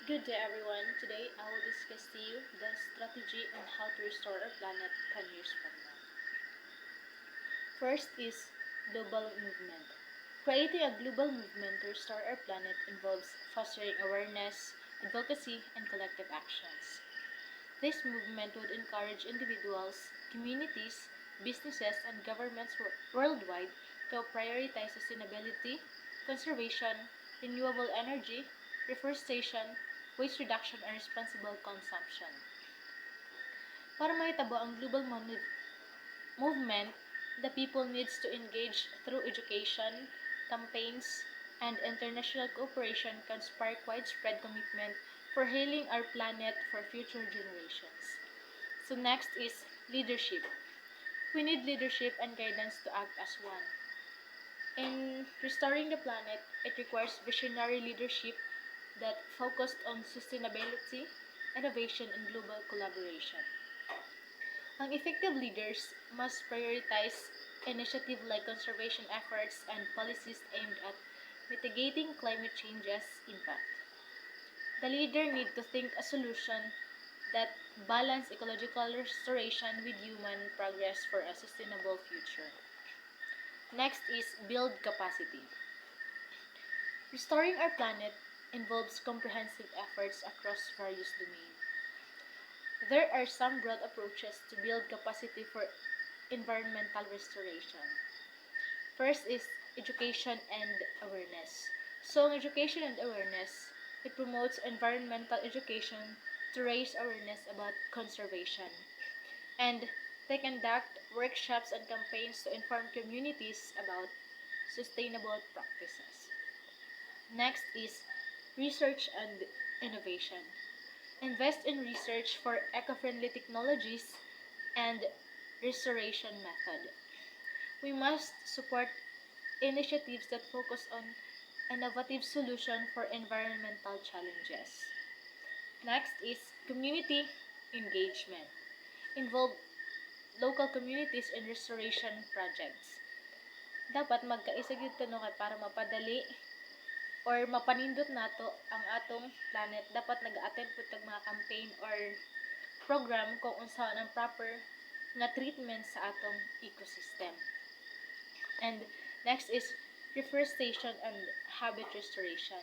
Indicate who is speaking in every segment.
Speaker 1: Good day everyone. Today I will discuss to you the strategy on how to restore our planet 10 years from now. First is global movement. Creating a global movement to restore our planet involves fostering awareness, advocacy, and collective actions. This movement would encourage individuals, communities, businesses, and governments worldwide to prioritize sustainability, conservation, renewable energy, reforestation, waste reduction, and responsible consumption. Para mahitabo ang global movement, the people needs to engage through education, campaigns, and international cooperation can spark widespread commitment for healing our planet for future generations. So next is leadership. We need leadership and guidance to act as one. In restoring the planet, it requires visionary leadership that focused on sustainability, innovation, and global collaboration. Ang effective leaders must prioritize initiatives like conservation efforts and policies aimed at mitigating climate change's impact. The leader needs to think a solution that balance ecological restoration with human progress for a sustainable future. Next is build capacity. Restoring our planet involves comprehensive efforts across various domains. There are some broad approaches to build capacity for environmental restoration. First is education and awareness. So, in education and awareness, it promotes environmental education to raise awareness about conservation. And they conduct workshops and campaigns to inform communities about sustainable practices. Next is research and innovation. Invest in research for eco-friendly technologies and restoration method. We must support initiatives that focus on innovative solutions for environmental challenges. Next is community engagement. Involve local communities in restoration projects. Dapat magkaisa gyud ta no kay para mapadali or mapanindot nato ang atong planet. Dapat nag-attend pud tag mga campaign or program kung unsaon ang proper nga treatment sa atong ecosystem. And next is reforestation and habit restoration.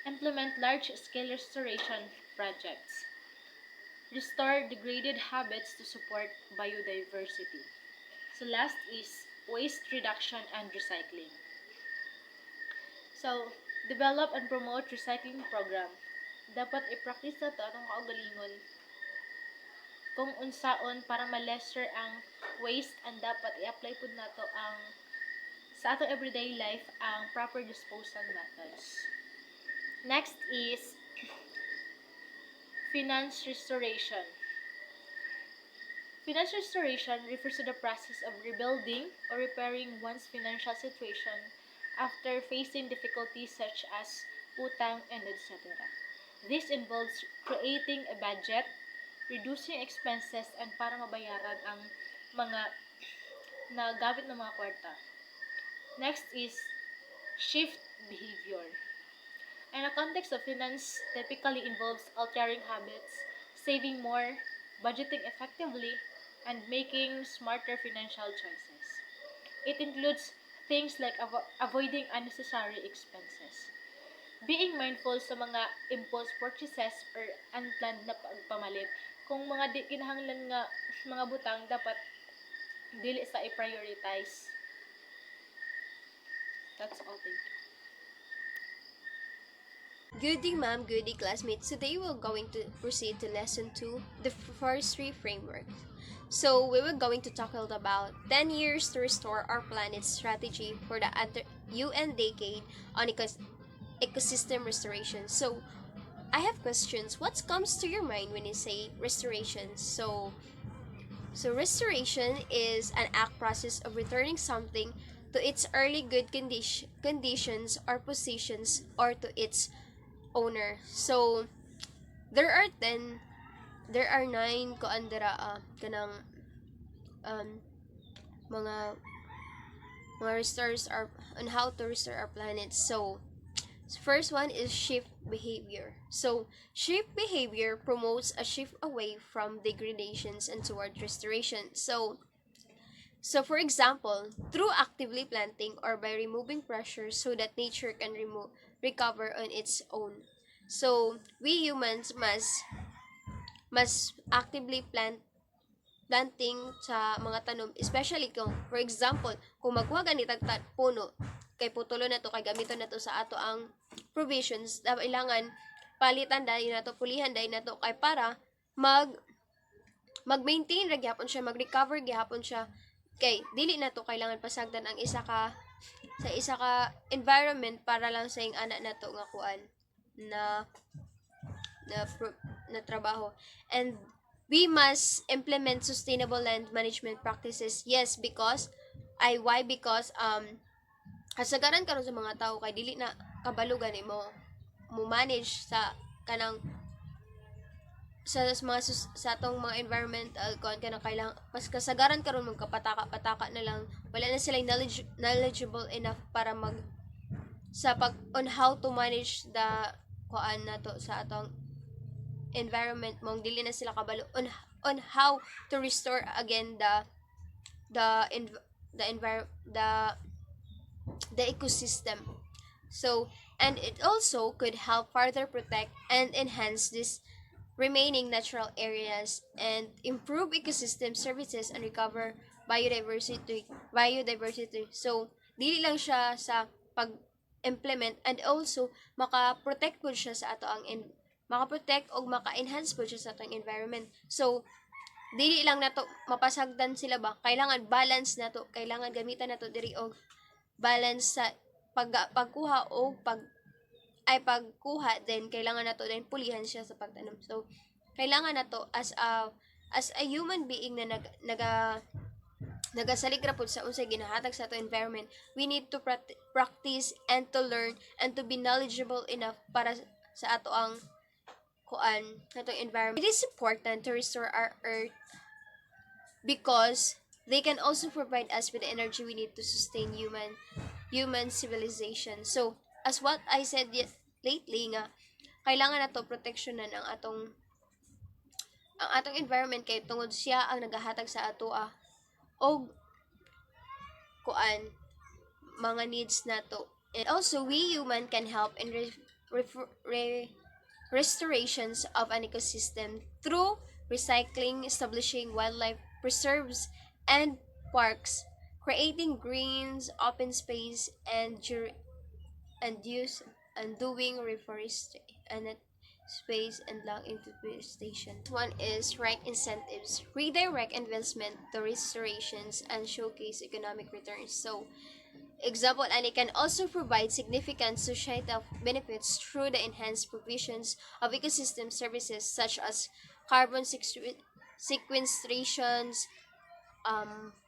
Speaker 1: Implement large-scale restoration projects. Restore degraded habits to support biodiversity. So last is waste reduction and recycling. So, develop and promote recycling program. Dapat i-practice na to atong kaugalingon kung unsaon para ma-lesser ang waste and dapat i-apply pud nato ang sa atong everyday life ang proper disposal methods. Next is finance restoration. Finance restoration refers to the process of rebuilding or repairing one's financial situation after facing difficulties such as utang and etc. This involves creating a budget, reducing expenses, and para mabayaran ang mga nagamit ng mga kwarta. Next is shift behavior. In a context of finance typically involves altering habits, saving more, budgeting effectively, and making smarter financial choices. It includes things like avoiding unnecessary expenses. Being mindful sa mga impulse purchases or unplanned na pagpamalit. Kung mga di kinahanglan nga mga butang, dapat dili sa i-prioritize. That's all, thank you.
Speaker 2: Good day, ma'am. Good day, classmates. Today we're going to proceed to lesson 2, the forestry framework. So we were going to talk about 10 years to restore our planet's strategy for the UN decade on ecosystem restoration. So I have questions. What comes to your mind when you say restoration? So restoration is an act process of returning something to its early good conditions or positions or to its owner. So there are 9 koandera kanang mga restores our on how to restore our planet. So First one is shift behavior. So, shift behavior promotes a shift away from degradations and toward restoration. So for example, through actively planting or by removing pressure so that nature can recover on its own. So, we humans must actively planting sa mga tanom, especially kung for example kung magwa ganitag puno kay putulo na to kay gamiton na to sa ato ang provisions, kailangan palitan dahil na to, pulihan dahil na to kay para mag-maintain ra gyapon siya, mag-recover gyapon siya, kay dili na to kailangan pasagdan ang isa ka environment para lang sa ing ana na to nga kuan na na trabaho. And we must implement sustainable land management practices. Yes, because why? Because kasagaran karon sa mga tao kay dili na kabalugan mo manage sa kanang sa atong mga environmental kon kanang kailang mas kasagaran karon magkapataka-pataka na lang, wala na sila knowledgeable enough para sa pag on how to manage the kuan nato sa atong environment, mong dili na sila kabalo on how to restore again the the envir the ecosystem. So, and it also could help further protect and enhance these remaining natural areas and improve ecosystem services and recover biodiversity. So, dili lang siya sa pag-implement, and also maka-protect po siya sa ato ang maka-protect o maka-enhance po siya sa atong environment. So, dili lang nato mapasagdan sila ba, kailangan balance nato, kailangan gamitan nato diri og balance sa pagkuha o pagkuha, then kailangan nato din pulihan siya sa pagtanom. So kailangan nato as a human being na nagasaligra pud sa unsay ginahatag sa ato environment, we need to practice and to learn and to be knowledgeable enough para sa ato ang atong environment. It is important to restore our earth because they can also provide us with the energy we need to sustain human civilization. So, as what I said lately nga, kailangan nato proteksyonan ang atong environment kay tungod siya ang nagahatag sa ato og mga needs nato. And also, we human can help in restorations of an ecosystem through recycling, establishing wildlife preserves and parks, creating greens, open space, and use and doing reforestation and space and long deforestation. One is right incentives, redirect investment to restorations and showcase economic returns. So, example, and it can also provide significant societal benefits through the enhanced provisions of ecosystem services such as carbon sequestrations,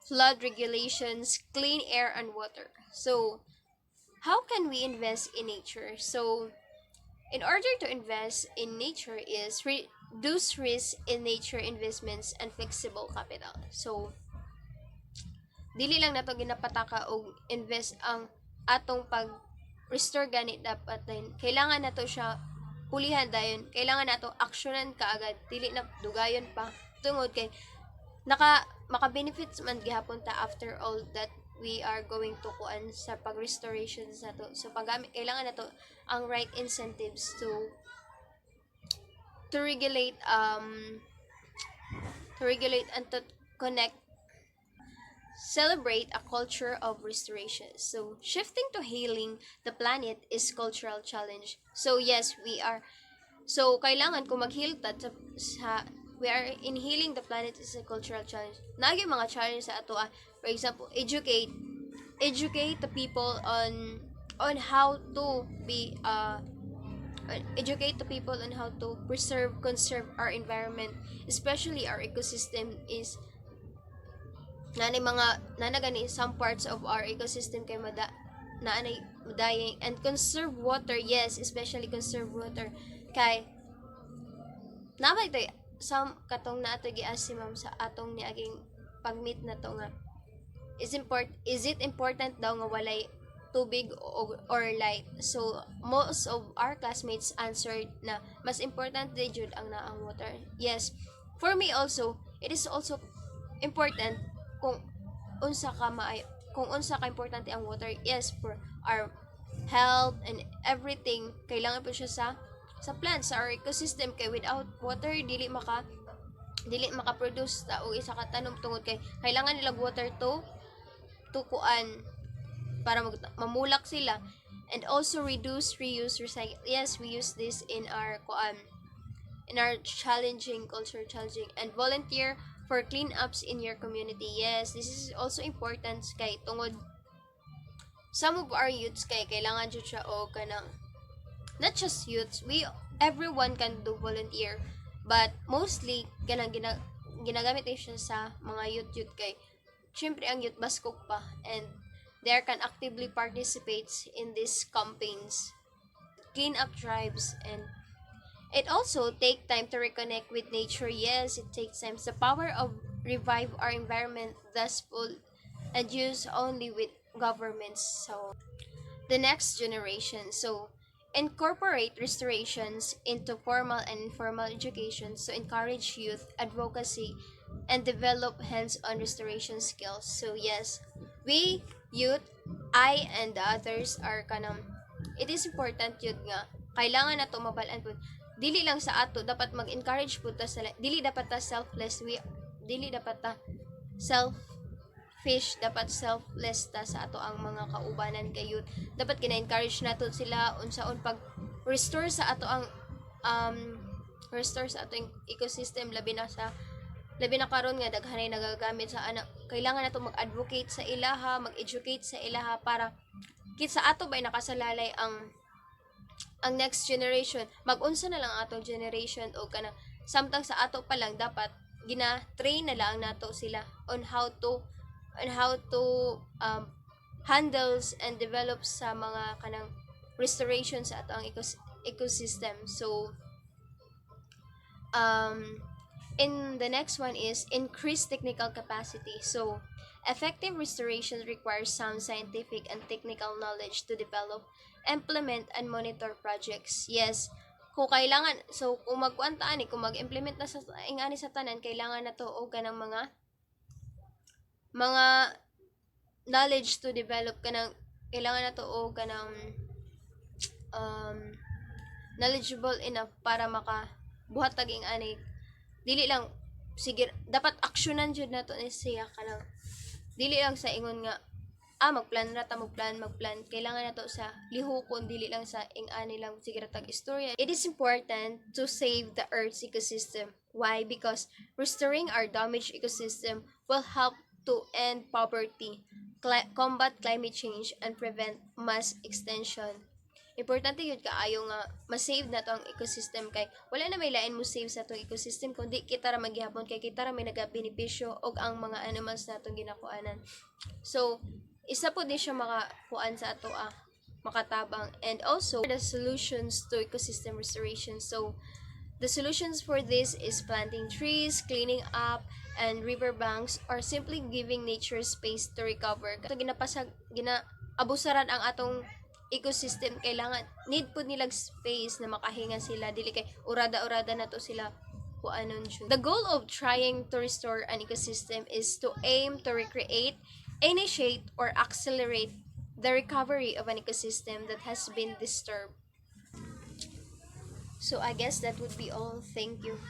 Speaker 2: flood regulations, clean air, and water. So, how can we invest in nature? So, in order to invest in nature is reduce risk in nature investments and flexible capital. So, dili lang nato ginapataka og invest ang atong pag restore gani, dapat din kailangan nato siya pulihan dayon, kailangan nato aksyonan kaagad, dili na dugayon pa tungod kay maka benefits man gihapon ta after all that we are going to kuan sa pag restoration sa to. So paggamit kailangan nato ang right incentives to regulate and to connect, celebrate a culture of restoration. So, shifting to healing the planet is cultural challenge. So, yes, we are. So, kailangan kung mag-heal we are in healing the planet is a cultural challenge. Nagi mga challenge sa ato for example, educate the people on how to be educate the people on how to conserve our environment, especially our ecosystem is nanagani some parts of our ecosystem kay madaying, and conserve water. Yes, especially conserve water kay namay tay some katong naato giasi ma'am sa atong niaging pagmeet na to nga is it important daw nga tubig or light. So most of our classmates answered na mas important di jud ang naang water. Yes, for me also, it is also important kung unsa ka maay kung unsa ka importante ang water. Yes, for our health and everything, kailangan po siya sa plants, sa our ecosystem. Kay without water dili maka-produce ta og isa ka tanom, tungod kay kailangan nila water to kuan para mamulak sila. And also reduce, reuse, recycle. Yes, we use this in our kuan, in our challenging culture challenging, and volunteer for cleanups in your community. Yes, this is also important kay tungod some of our youths kay kailangan jud siya og kanang, not just youths, we everyone can do volunteer, but mostly kanang ginagamit din siya sa mga youth kay syempre ang youth baskog pa, and they can actively participates in these campaigns, clean up drives, and it also take time to reconnect with nature. Yes, it takes time. The power of revive our environment thus full and use only with governments. So the next generation. So incorporate restorations into formal and informal education. So encourage youth advocacy and develop hands-on restoration skills. So yes, we youth, I and the others are kanang, it is important yun nga kailangan na to mabalaan po, dili lang sa ato dapat mag-encourage po ta sa, dili dapat ta selfless, we dili dapat ta selfish, dapat selfless ta sa ato ang mga kaubanan kay youth. Dapat kina-encourage nato sila unsaon pag restore sa ato ang restore sa ato ecosystem, labi na karon nga daghanay nagagamit sa anak. Kailangan nato mag-advocate sa ilaha, mag-educate sa ilaha para kit sa ato bay nakasalalay ang next generation. Mag-unsa na lang atong generation o kana samtang sa ato pa lang dapat gina-train na lang nato sila on how to handles and develop sa mga kanang restoration sa ato ang ecosystem. So in the next one is increase technical capacity. So effective restoration requires sound scientific and technical knowledge to develop, implement, and monitor projects. Yes, kung kailangan, so kung magkuantaan kung mag-implement na sa ingani sa tanan, kailangan na to og kanang mga knowledge to develop kanang, kailangan na to og kanang knowledgeable enough para maka buhat taging ani, dili lang sige dapat aksyonan jud nato ni siya kanang, dili lang sa ingon nga magplan ra ta, magplan, kailangan nato sa lihokon, dili lang sa ing-ani lang sige ra tag istorya. It is important to save the earth's ecosystem. Why? Because restoring our damaged ecosystem will help to end poverty, combat climate change, and prevent mass extinction. Importante yun kaayo nga ma-save na to ang ecosystem, kay wala na may lain mo save sa tong ecosystem kundi kita ra maghihapon, kay kita ra may nagabenepisyo og ang mga animals natong ginakuanan. So isa po din siya makakuan sa ato makatabang. And also the solutions to ecosystem restoration. So the solutions for this is planting trees, cleaning up and riverbanks, or simply giving nature space to recover. Ito abusaran ang atong ecosystem, kailangan need po nilang space na makahinga sila, dili kay urada-urada na to sila kuanon jud. The goal of trying to restore an ecosystem is to aim to recreate, initiate, or accelerate the recovery of an ecosystem that has been disturbed. So I guess that would be all. Thank you.